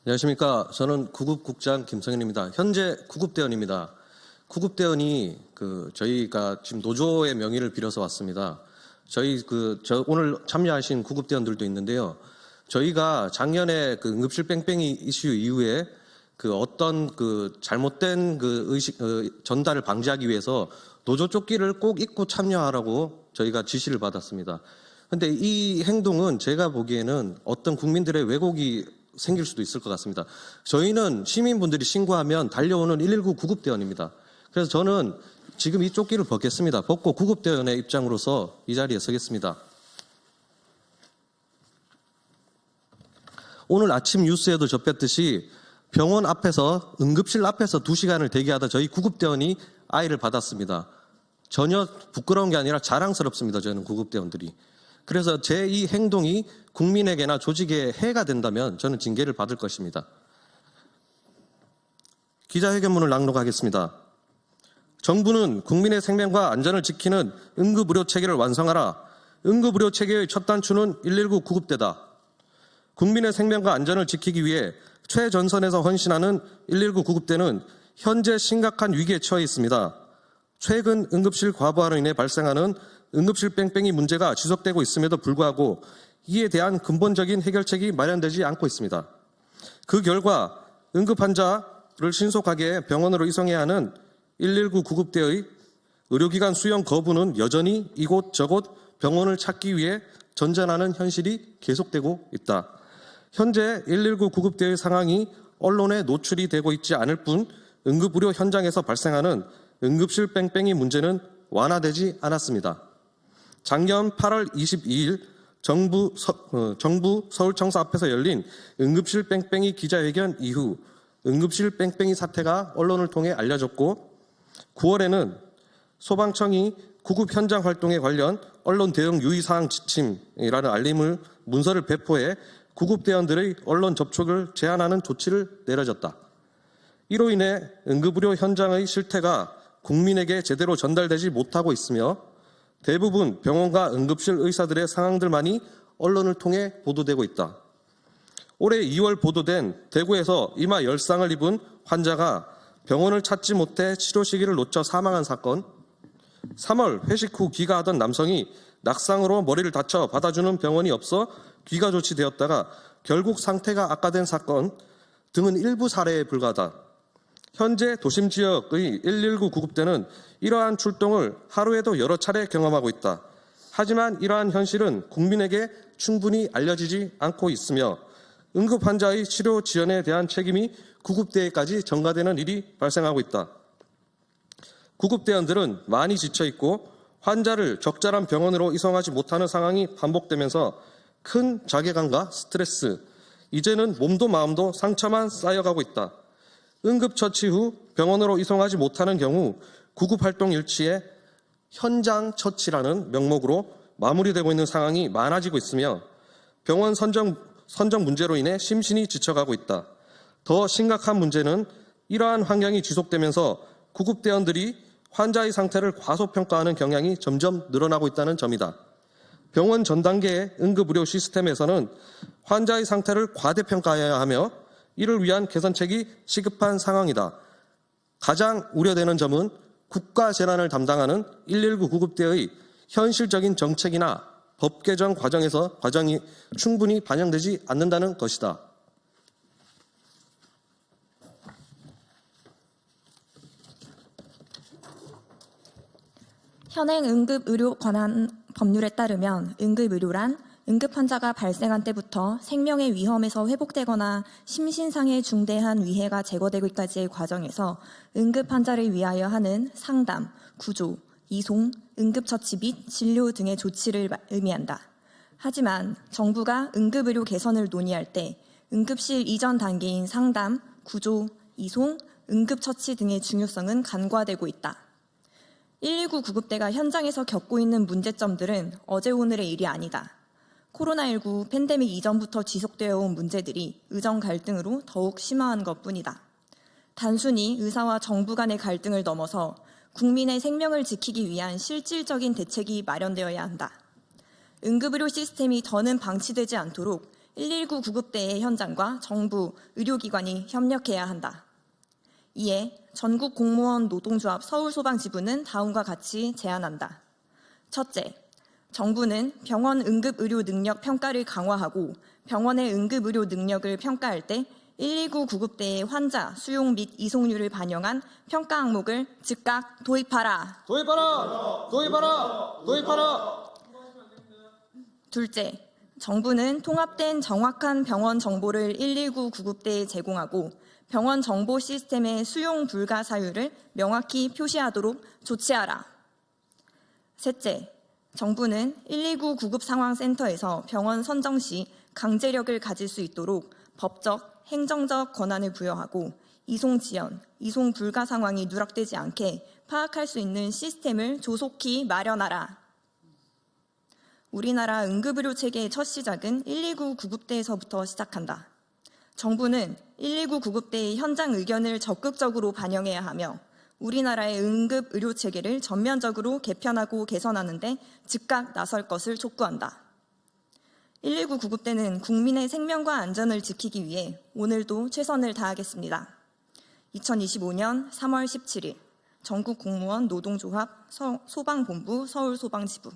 안녕하십니까. 저는 구급국장 김성현입니다. 현재 구급대원입니다. 구급대원이 저희가 지금 노조의 명의를 빌어서 왔습니다. 오늘 참여하신 구급대원들도 있는데요. 저희가 작년에 응급실 뺑뺑이 이슈 이후에 어떤 잘못된 전달을 방지하기 위해서 노조 조끼를 꼭 입고 참여하라고 저희가 지시를 받았습니다. 근데 이 행동은 제가 보기에는 어떤 국민들의 왜곡이 생길 수도 있을 것 같습니다. 저희는 시민분들이 신고하면 달려오는 119 구급대원입니다. 그래서 저는 지금 이 조끼를 벗겠습니다. 벗고 구급대원의 입장으로서 이 자리에 서겠습니다. 오늘 아침 뉴스에도 접했듯이 병원 앞에서 응급실 앞에서 2시간을 대기하다 저희 구급대원이 아이를 받았습니다. 전혀 부끄러운 게 아니라 자랑스럽습니다. 저는 구급대원들이. 그래서 제 이 행동이 국민에게나 조직에 해가 된다면 저는 징계를 받을 것입니다. 기자회견문을 낭독하겠습니다. 정부는 국민의 생명과 안전을 지키는 응급의료체계를 완성하라. 응급의료체계의 첫 단추는 119 구급대다. 국민의 생명과 안전을 지키기 위해 최전선에서 헌신하는 119 구급대는 현재 심각한 위기에 처해 있습니다. 최근 응급실 과부하로 인해 발생하는 응급실 뺑뺑이 문제가 지속되고 있음에도 불구하고 이에 대한 근본적인 해결책이 마련되지 않고 있습니다. 그 결과 응급 환자를 신속하게 병원으로 이송해야 하는 119 구급대의 의료기관 수용 거부는 여전히 이곳저곳 병원을 찾기 위해 전전하는 현실이 계속되고 있다. 현재 119 구급대의 상황이 언론에 노출이 되고 있지 않을 뿐 응급의료 현장에서 발생하는 응급실 뺑뺑이 문제는 완화되지 않았습니다. 작년 8월 22일 정부 서울청사 앞에서 열린 응급실 뺑뺑이 기자회견 이후 응급실 뺑뺑이 사태가 언론을 통해 알려졌고 9월에는 소방청이 구급 현장 활동에 관련 언론 대응 유의사항 지침이라는 문서를 배포해 구급대원들의 언론 접촉을 제한하는 조치를 내려졌다. 이로 인해 응급의료 현장의 실태가 국민에게 제대로 전달되지 못하고 있으며 대부분 병원과 응급실 의사들의 상황들만이 언론을 통해 보도되고 있다. 올해 2월 보도된 대구에서 이마 열상을 입은 환자가 병원을 찾지 못해 치료 시기를 놓쳐 사망한 사건, 3월 회식 후 귀가하던 남성이 낙상으로 머리를 다쳐 받아주는 병원이 없어 귀가 조치되었다가 결국 상태가 악화된 사건 등은 일부 사례에 불과하다. 현재 도심 지역의 119 구급대는 이러한 출동을 하루에도 여러 차례 경험하고 있다. 하지만 이러한 현실은 국민에게 충분히 알려지지 않고 있으며 응급 환자의 치료 지원에 대한 책임이 구급대에까지 전가되는 일이 발생하고 있다. 구급대원들은 많이 지쳐있고 환자를 적절한 병원으로 이송하지 못하는 상황이 반복되면서 큰 자괴감과 스트레스, 이제는 몸도 마음도 상처만 쌓여가고 있다. 응급처치 후 병원으로 이송하지 못하는 경우 구급활동 일치에 현장 처치라는 명목으로 마무리되고 있는 상황이 많아지고 있으며 병원 선정 문제로 인해 심신이 지쳐가고 있다. 더 심각한 문제는 이러한 환경이 지속되면서 구급대원들이 환자의 상태를 과소평가하는 경향이 점점 늘어나고 있다는 점이다. 병원 전 단계의 응급의료 시스템에서는 환자의 상태를 과대평가해야 하며 이를 위한 개선책이 시급한 상황이다. 가장 우려되는 점은 국가 재난을 담당하는 119 구급대의 현실적인 정책이나 법 개정 과정이 충분히 반영되지 않는다는 것이다. 현행 응급의료 관한 법률에 따르면 응급의료란 응급환자가 발생한 때부터 생명의 위험에서 회복되거나 심신상의 중대한 위해가 제거되기까지의 과정에서 응급환자를 위하여 하는 상담, 구조, 이송, 응급처치 및 진료 등의 조치를 의미한다. 하지만 정부가 응급의료 개선을 논의할 때 응급실 이전 단계인 상담, 구조, 이송, 응급처치 등의 중요성은 간과되고 있다. 119 구급대가 현장에서 겪고 있는 문제점들은 어제 오늘의 일이 아니다. 코로나19 팬데믹 이전부터 지속되어 온 문제들이 의정 갈등으로 더욱 심화한 것뿐이다. 단순히 의사와 정부 간의 갈등을 넘어서 국민의 생명을 지키기 위한 실질적인 대책이 마련되어야 한다. 응급의료 시스템이 더는 방치되지 않도록 119 구급대의 현장과 정부, 의료기관이 협력해야 한다. 이에 전국 공무원 노동조합 서울소방지부는 다음과 같이 제안한다. 첫째, 정부는 병원 응급의료 능력 평가를 강화하고 병원의 응급의료 능력을 평가할 때 119 구급대의 환자 수용 및 이송률을 반영한 평가 항목을 즉각 도입하라. 도입하라! 도입하라! 도입하라! 둘째, 정부는 통합된 정확한 병원 정보를 119 구급대에 제공하고 병원 정보 시스템의 수용 불가 사유를 명확히 표시하도록 조치하라. 셋째, 정부는 119 구급상황센터에서 병원 선정 시 강제력을 가질 수 있도록 법적, 행정적 권한을 부여하고 이송 지연, 이송 불가 상황이 누락되지 않게 파악할 수 있는 시스템을 조속히 마련하라. 우리나라 응급의료 체계의 첫 시작은 119 구급대에서부터 시작한다. 정부는 119 구급대의 현장 의견을 적극적으로 반영해야 하며 우리나라의 응급의료 체계를 전면적으로 개편하고 개선하는 데 즉각 나설 것을 촉구한다. 119 구급대는 국민의 생명과 안전을 지키기 위해 오늘도 최선을 다하겠습니다. 2025년 3월 17일 전국 공무원 노동조합 소방본부 서울소방지부